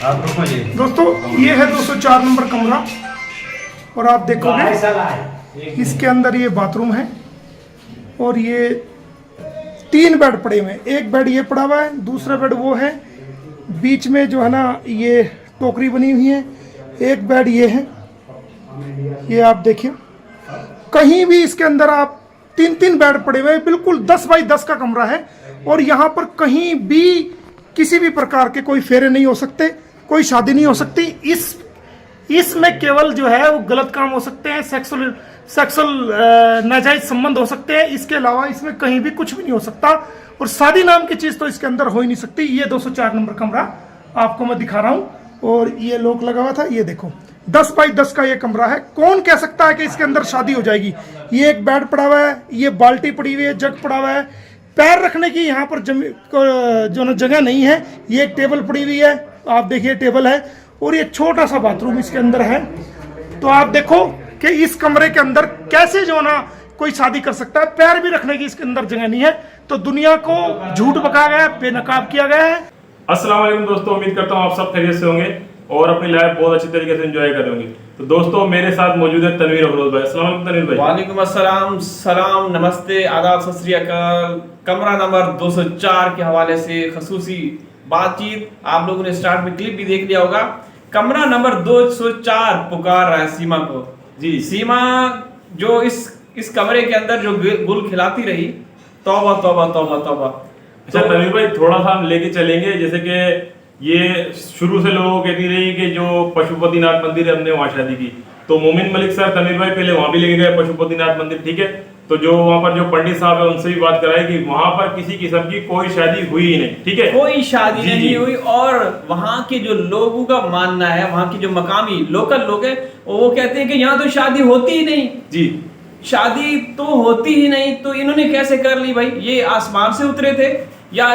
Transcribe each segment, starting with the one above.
आप रुको जी। दोस्तों ये है 204 नंबर कमरा और आप देखोगे इसके अंदर ये बाथरूम है और ये 3 बेड पड़े हुए हैं। एक बेड ये पड़ा हुआ है, दूसरा बेड वो है, बीच में जो है ना ये टोकरी बनी हुई है। एक बेड ये है, ये आप देखिए कहीं भी इसके अंदर आप 3 बेड पड़े हुए हैं। बिल्कुल 10 बाई 10 का कमरा है और यहाँ पर कहीं भी किसी भी प्रकार के कोई फेरे नहीं हो सकते, कोई शादी नहीं हो सकती। इसमें केवल जो है वो गलत काम हो सकते हैं, सेक्सुअल नाजायज संबंध हो सकते हैं। इसके अलावा इसमें कहीं भी कुछ भी नहीं हो सकता और शादी नाम की चीज तो इसके अंदर हो ही नहीं सकती। ये 204 नंबर कमरा आपको मैं दिखा रहा हूं और ये लॉक लगा हुआ था। ये देखो 10 बाई 10 का ये कमरा है। कौन कह सकता है कि इसके अंदर शादी हो जाएगी। ये एक बेड पड़ा हुआ है, ये बाल्टी पड़ी हुई है, जग पड़ा हुआ है, पैर रखने की यहाँ पर जो ना जगह नहीं है। ये एक टेबल पड़ी हुई है, आप देखिए टेबल है और ये छोटा सा बाथरूम इसके अंदर है। तो आप देखो कि इस कमरे के अंदर कैसे जो ना कोई शादी कर सकता है। पैर भी रखने की इसके अंदर जगह नहीं है। तो दुनिया को झूठ बकाया गया है, बेनकाब किया गया है। अस्सलाम वालेकुम दोस्तों, उम्मीद करता हूँ आप सब खैरियत से होंगे और अपनी लाइफ बहुत अच्छी तरीके से एंजॉय कर रहे होंगे। तो दोस्तों मेरे साथ मौजूद है तनवीर अफरोज भाई। अस्सलाम वालेकुम तनवीर भाई। वालेकुम अस्सलाम, सलाम, नमस्ते, आदाब, सत श्री अकाल। कमरा नंबर 204 के हवाले से खसूसी बातचीत आप लोगों ने स्टार्ट में क्लिप भी देख लिया होगा। कमरा नंबर 204 पुकार रहा है सीमा को। जी, सीमा जो इस कमरे के अंदर जो गुल खिलाती रही, तौबा तौबा तौबा तौबा। अच्छा तनवीर भाई, थोड़ा सा हम लेके चलेंगे। जैसे कि ये शुरू से लोगों कहती रही कि जो पशुपतिनाथ मंदिर है हमने वहाँ शादी की। तो मोमिन मलिक सर तनवीर भाई पहले वहाँ भी लेके गए पशुपतिनाथ मंदिर, ठीक है। तो जो वहाँ पर जो पंडित साहब है उनसे भी बात कराई कि वहाँ पर किसी किस्म की कोई शादी हुई ही नहीं, ठीक है, कोई शादी जी, नहीं जी। हुई। और वहाँ के जो लोगों का मानना है, वहाँ के जो मकामी लोकल लोग हैं, वो कहते हैं कि यहाँ तो शादी होती ही नहीं जी। शादी तो होती ही नहीं। तो इन्होंने कैसे कर ली भाई? ये आसमान से उतरे थे या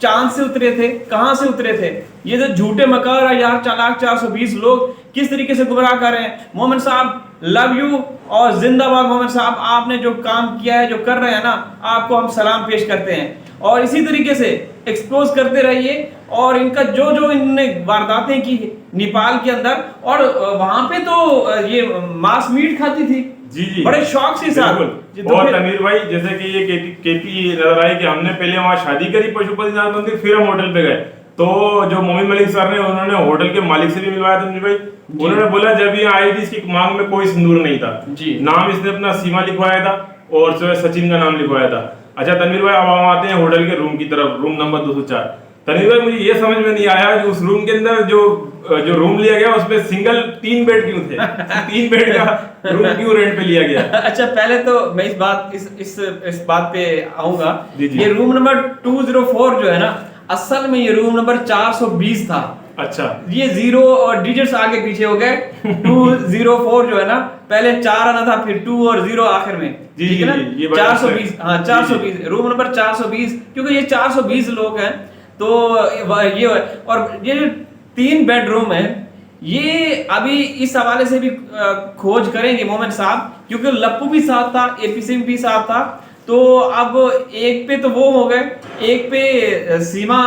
चांद से उतरे थे? कहां से उतरे थे? ये जो झूठे मकार है यार, 4,420 लोग किस तरीके से गुमराह कर रहे हैं। मोमिन साहब लव यू और जिंदाबाद। मोमिन साहब आपने जो काम किया है, जो कर रहे हैं ना, आपको हम सलाम पेश करते हैं और इसी तरीके से एक्सपोज करते रहिए। और इनका जो जो इनने वारदातें की नेपाल के अंदर, और वहां पे तो ये मांस मीट खाती थी, जी जी, बड़े शौक से साथ। और तनवीर भाई जैसे कि ये केपी नजर आई कि हमने पहले वहाँ शादी करी पशुपतिनाथ मंदिर, फिर हम होटल पे गए। तो जो मोमिन मलिक सर ने उन्होंने होटल के मालिक से भी मिलवाया तनवीर भाई। उन्होंने बोला जब ये आई थी इसकी मांग में कोई सिंदूर नहीं था जी। नाम इसने अपना सीमा लिखवाया था और जो है सचिन का नाम लिखवाया था। अच्छा तनवीर भाई, अब हम आते हैं होटल के रूम की तरफ, रूम नंबर 204। तनवीर भाई मुझे ये समझ में नहीं आया कि उस रूम के अंदर जो रूम लिया गया उसमें सिंगल 3 बेड क्यों थे? 3 बेड का रूम क्यों रेंट पे लिया गया? अच्छा पहले तो मैं इस बात पे आऊंगा। जी, जी। ये रूम नंबर 204 जो है ना, असल में ये रूम नंबर 420 था। अच्छा, ये जीरो और डिजिट्स आगे पीछे हो गए। 204 जो है ना, पहले 4 आना था, फिर 2 और 0 आखिर में, जी, ठीक है ना? जी, ये बात 420, हाँ जी, 420 रूम नंबर 420, क्योंकि ये 420 लोग हैं। तो ये और ये 3 बेडरूम है। ये अभी इस हवाले से भी खोज करेंगे मोमिन साहब, क्योंकि लप्पू भी साथ था, एपीसी भी साथ था। तो अब एक पे तो वो हो गए, एक पे सीमा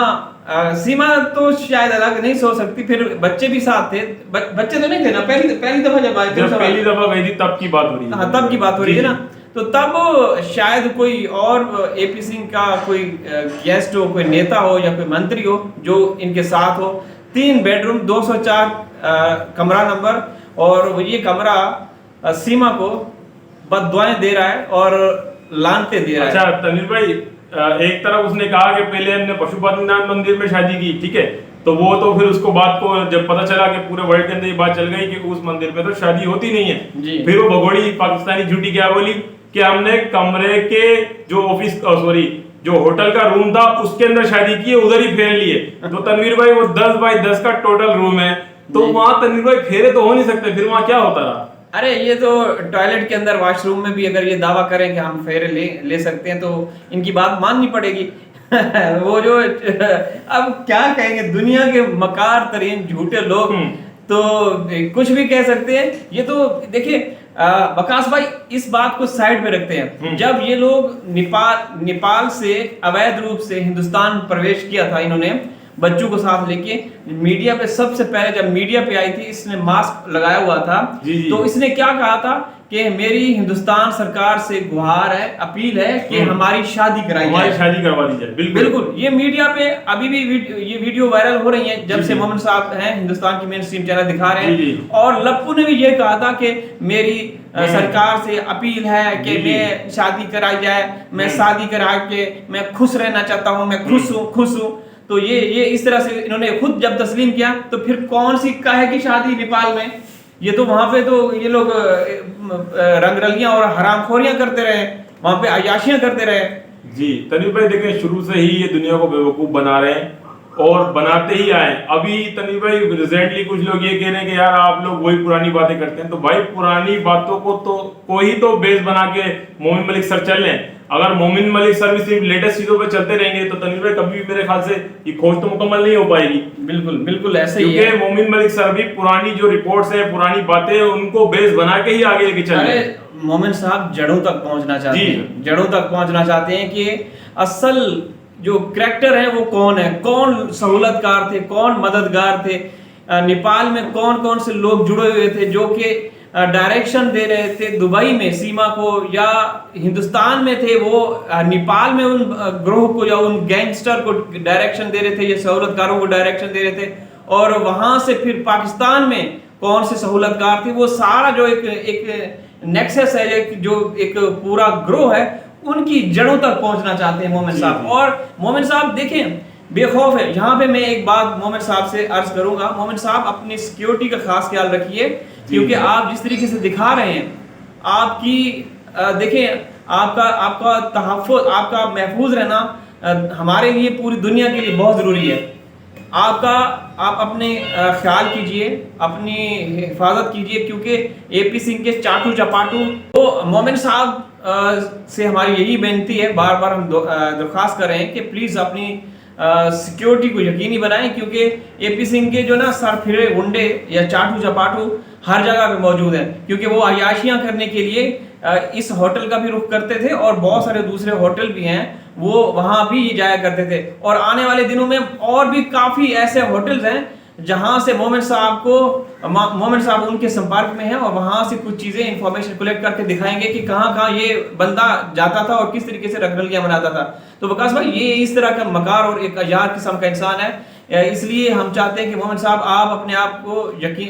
तो शायद अलग नहीं सो सकती, फिर बच्चे भी साथ थे। बच्चे तो नहीं थे ना पहली दफा जब आए थे, जब पहली दफा गई थी तब की बात हो रही है। हाँ तब की बात हो रही है ना। तो तब शायद कोई और एपी सिंह का कोई गेस्ट हो, कोई नेता हो या कोई मंत्री हो जो इनके साथ हो। 3 बेडरूम 204 कमरा नंबर, और ये कमरा सीमा को बददुआएं दे रहा है और लानते दे रहा है। अच्छा तनवीर भाई, एक तरफ उसने कहा कि पहले हमने पशुपतिनाथ मंदिर में शादी की, ठीक है, तो वो तो फिर उसको बात को जब पता चला कि पूरे वर्ल्ड के अंदर ये बात चल गई कि उस मंदिर में तो शादी होती नहीं है जी। फिर वो भगोड़ी पाकिस्तानी झूठी क्या बोली कि हमने कमरे के जो ऑफिस जो होटल का रूम था उसके अंदर शादी की है, उधर ही फेर लिए। तो तनवीर भाई वो 10 बाई 10 का टोटल रूम है, तो वहाँ तनवीर भाई फेरे तो हो नहीं सकते, फिर वहाँ क्या होता रहा? अरे ये तो टॉयलेट के अंदर वॉशरूम में भी अगर ये दावा करें कि हम फेरे ले सकते हैं तो इनकी बात माननी पड़ेगी। वो जो अब क्या कहेंगे, दुनिया के मकार तरीन झूठे लोग तो कुछ भी कह सकते हैं। ये तो देखिए वकास भाई, इस बात को साइड में रखते हैं। जब ये लोग नेपाल से अवैध रूप से हिंदुस्तान प्रवेश किया था इन्होंने, बच्चों को साथ लेके मीडिया पे, सबसे पहले जब मीडिया पे आई थी इसने मास्क लगाया हुआ था। जी। तो इसने क्या कहा था कि मेरी हिंदुस्तान सरकार से गुहार है, अपील है कि हमारी शादी कराई हमारी जाए, शादी करवा दी जाए। बिल्कुल बिल्कुल। ये मीडिया पे अभी भी ये वीडियो वायरल हो रही है जब से मोमिन साहब हैं हिंदुस्तान की मेन स्ट्रीम चैनल दिखा रहे हैं। और लप्पू ने भी ये कहा था कि मेरी सरकार से अपील है कि मैं शादी कराई जाए, मैं शादी करा के मैं खुश रहना चाहता हूँ, मैं खुश हूँ। तो ये इस तरह से इन्होंने खुद जब तस्लीम किया, तो फिर कौन सी काहे की शादी नेपाल में? ये तो वहां पे तो ये लोग रंगरलियां और हरामखोरियां करते रहे, वहां पे अयाशियां करते रहे। जी तनीर भाई देखें, शुरू से ही ये दुनिया को बेवकूफ बना रहे हैं और बनाते ही आए। अभी तनीर भाई रिसेंटली कुछ लोग ये कह रहे हैं कि यार आप लोग वही पुरानी बातें करते हैं। तो भाई पुरानी बातों को ही तो बेस बना के मोमिन मलिक सर चल रहे हैं। अगर मोमिन मलिक सर भी सिर्फ लेटेस्ट चीजों पे चलते रहेंगे तो तनीर भाई कभी भी मेरे ख्याल से ये खोज तो मुकम्मल नहीं हो पाएगी। बिल्कुल ऐसे ही है। क्योंकि मोमिन मलिक सर भी पुरानी जो रिपोर्ट्स है, पुरानी बातें, उनको बेस बना के ही आगे लेके चल रहे हैं। मोमिन साहब जड़ों तक पहुंचना चाहते हैं, जड़ों तक पहुंचना चाहते हैं कि असल जो करैक्टर है वो कौन है, कौन सहूलतकार थे, कौन मददगार थे, नेपाल में कौन कौन से लोग जुड़े हुए थे जो कि डायरेक्शन दे रहे थे दुबई में सीमा को, या हिंदुस्तान में थे वो नेपाल में उन ग्रोह को या उन गैंगस्टर को डायरेक्शन दे रहे थे, या सहूलतकारों को डायरेक्शन दे रहे थे। और वहां से फिर पाकिस्तान में कौन से सहूलतकार थे, वो सारा जो एक नेक्सस है, जो एक पूरा ग्रोह है, उनकी जड़ों तक पहुंचना चाहते हैं मोमिन साहब। और मोमिन साहब देखें बेखौफ है। यहाँ पे मैं एक बात मोमिन साहब से अर्ज करूंगा, मोमिन साहब अपनी सिक्योरिटी का खास ख्याल रखिए, क्योंकि आप जिस तरीके से दिखा रहे हैं, आपकी देखें आपका तहफ़्फ़ुज़, आपका महफूज रहना हमारे लिए, पूरी दुनिया के लिए बहुत ज़रूरी है। आप अपने ख्याल कीजिए, अपनी हिफाजत कीजिए, क्योंकि एपी सिंह के चाटू चपाटू। तो मोमिन साहब से हमारी यही बेनती है, बार बार हम दरख्वास्त कर रहे हैं कि प्लीज़ अपनी सिक्योरिटी को यकीनी बनाएं, क्योंकि एपी सिंह के जो ना सर फिरे गुंडे या चाटू चपाटू हर जगह पे मौजूद हैं, क्योंकि वो अयाशियां करने के लिए इस होटल का भी रुख करते थे, और बहुत सारे दूसरे होटल भी हैं वो वहां भी जाया करते थे। और आने वाले दिनों में और भी काफ़ी ऐसे होटल्स हैं जहां से मोमिन साहब उनके संपर्क में हैं, और वहां से कुछ चीज़ें इंफॉर्मेशन कलेक्ट करके दिखाएंगे कि कहाँ ये बंदा जाता था और किस तरीके से रंगरलियां बनाता था। तो वकास भाई ये इस तरह का मकार और एक अयार किस्म का इंसान है, इसलिए हम चाहते हैं कि मोमिन साहब आप अपने आप को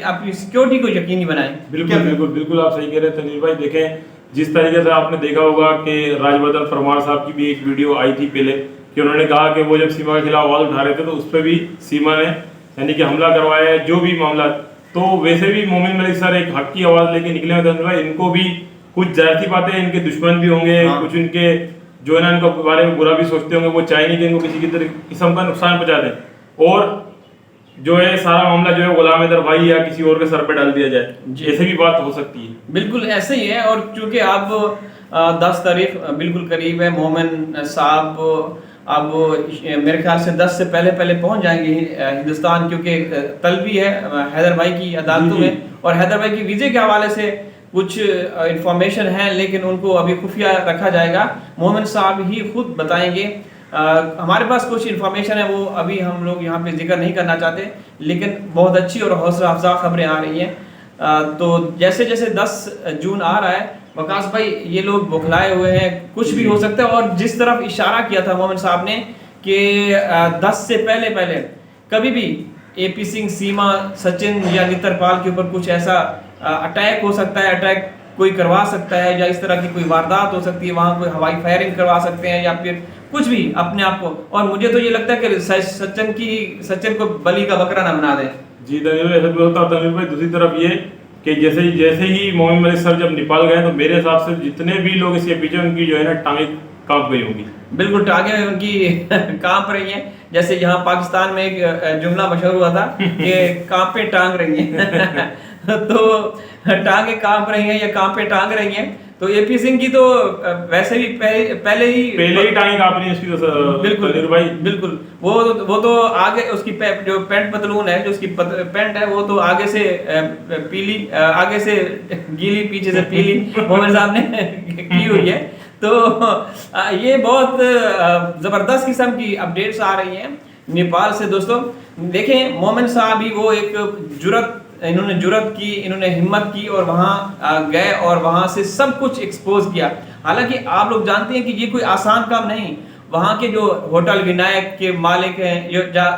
अपनी सिक्योरिटी को यकीनी बनाएं। बिल्कुल आप सही कह रहे हैं तनीर भाई। देखें जिस तरीके से आपने देखा होगा कि राजवर्धन परमार साहब की भी एक वीडियो आई थी पहले, कि उन्होंने कहा कि वो जब सीमा के खिलाफ आवाज उठा रहे थे तो उस पर भी सीमा ने यानी कि हमला करवाया है, जो भी मामला। तो वैसे भी मोमिन मलिक सर एक हक की आवाज लेके निकले हैं तनीर भाई। इनको भी कुछ जाहिर सी बातें, इनके दुश्मन भी होंगे, कुछ इनके जो है ना इनके बारे में बुरा भी सोचते होंगे, वो चाहे नहीं कि इनको किसी किस्म का नुकसान पहुंचा दें, और जो है सारा मामला जो है गुलाम हैदर भाई या किसी और के सर पे डाल दिया जाए, ऐसे भी बात हो सकती है। बिल्कुल ऐसे ही है। और चूंकि अब 10 तारीख बिल्कुल करीब है, मोमिन साहब अब मेरे ख्याल से 10 से पहले पहुंच जाएंगे हिंदुस्तान, क्योंकि तलबी है हैदर भाई की अदालतों में, और हैदर भाई की वीज़े के हवाले से कुछ इंफॉर्मेशन है, लेकिन उनको अभी खुफिया रखा जाएगा। मोमिन साहब ही खुद बताएंगे। हमारे पास कुछ इन्फॉर्मेशन है, वो अभी हम लोग यहाँ पे जिक्र नहीं करना चाहते, लेकिन बहुत अच्छी और हौसला अफजा खबरें आ रही हैं। तो जैसे जैसे 10 जून आ रहा है वकास भाई, ये लोग बौखलाए हुए हैं, कुछ भी हो सकता है। और जिस तरफ इशारा किया था मोमिन साहब ने कि 10 से पहले कभी भी एपी सिंह, सीमा, सचिन या नितरपाल के ऊपर कुछ ऐसा अटैक हो सकता है, अटैक कोई करवा सकता है, या इस तरह की कोई वारदात हो सकती है, वहाँ कोई हवाई फायरिंग करवा सकते हैं, या फिर कुछ भी अपने आप को। और मुझे तो ये लगता है कि सचिन को बलि का बकरा ना बना दें। जी तनीर भाई, ऐसा भी होता है तनीर भाई। दूसरी तरफ ये कि जैसे ही मोमिन मलिक सर जब नेपाल गए तो मेरे हिसाब से जितने भी लोग इसके पीछे, उनकी जो है ना टांगे कांप गई होंगी। बिल्कुल टांगे उनकी कांप रही हैं। जैसे यहाँ पाकिस्तान में एक जुमला मशहूर हुआ था कि कांपे टांग रही हैं तो टांगे कांप रही हैं या कांपे टांग रही हैं। तो एपी सिंह की तो वैसे भी पहले ही टांगे कांप रही है उसकी। तो बिल्कुल तनीर भाई बिल्कुल, वो तो आगे उसकी जो पैंट पतलून है, जो उसकी पैंट है, वो तो आगे से पीली, आगे से गीली, पीछे से पीली मोमिन साहब ने की हुई है। तो ये बहुत ज़बरदस्त किस्म की अपडेट्स आ रही हैं नेपाल से दोस्तों। देखें मोमिन साहब ही वो एक इन्होंने जुरत की, इन्होंने हिम्मत की और वहाँ गए और वहाँ से सब कुछ एक्सपोज किया। हालांकि आप लोग जानते हैं कि ये कोई आसान काम नहीं। वहाँ के जो होटल विनायक के मालिक हैं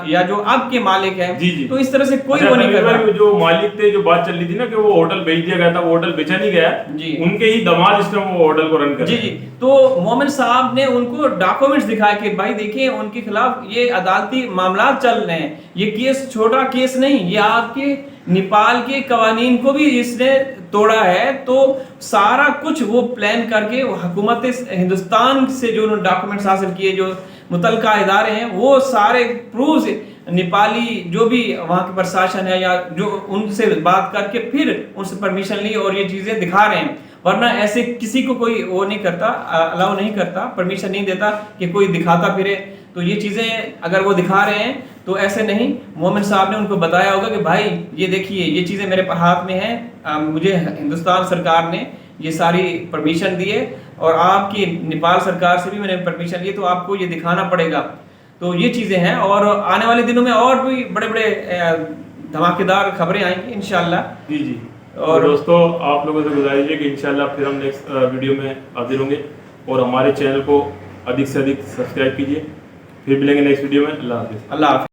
या जो अब के मालिक हैं, जी जी। तो इस तरह से कोई अच्छा, वो नहीं कर रहा। जो मालिक थे, जो बात चल रही थी ना कि वो होटल बेच दिया गया था, वो होटल बेचा नहीं गया जी। उनके ही दामाद इस टाइम वो होटल को रन कर जी रहे जी। हैं। तो मोमिन साहब ने उनको डॉक्यूमेंट्स दिखाए कि भाई देखिए उनके खिलाफ ये अदालती मामला चल रहे हैं, ये केस छोटा केस नहीं, ये आपके नेपाल के कवानीन को भी इसने तोड़ा है। तो सारा कुछ वो प्लान करके हुकूमत हिंदुस्तान से जो उन्होंने डॉक्यूमेंट्स हासिल किए, जो मुतलका इदारे हैं, वो सारे प्रूव्स नेपाली जो भी वहाँ के प्रशासन है या जो उनसे बात करके फिर उनसे परमिशन ली और ये चीज़ें दिखा रहे हैं। वरना ऐसे किसी को कोई वो नहीं करता, अलाउ नहीं करता, परमिशन नहीं देता कि कोई दिखाता फिरे। तो ये चीज़ें अगर वो दिखा रहे हैं तो ऐसे नहीं। मोमिन साहब ने उनको बताया होगा कि भाई ये देखिए ये चीज़ें मेरे हाथ में हैं, मुझे हिंदुस्तान सरकार ने ये सारी परमिशन दी है और आपकी नेपाल सरकार से भी मैंने परमिशन ली, तो आपको ये दिखाना पड़ेगा। तो ये चीज़ें हैं और आने वाले दिनों में और भी बड़े बड़े धमाकेदार खबरें आएंगी इंशाल्लाह। जी जी। और दोस्तों आप लोगों से गुजारिश है कि इंशाल्लाह फिर हम नेक्स्ट वीडियो में हाजिर होंगे और हमारे चैनल को अधिक से अधिक सब्सक्राइब कीजिए। फिर मिलेंगे नेक्स्ट वीडियो में। अल्लाह हाफिज़। अल्लाह हाफिज़।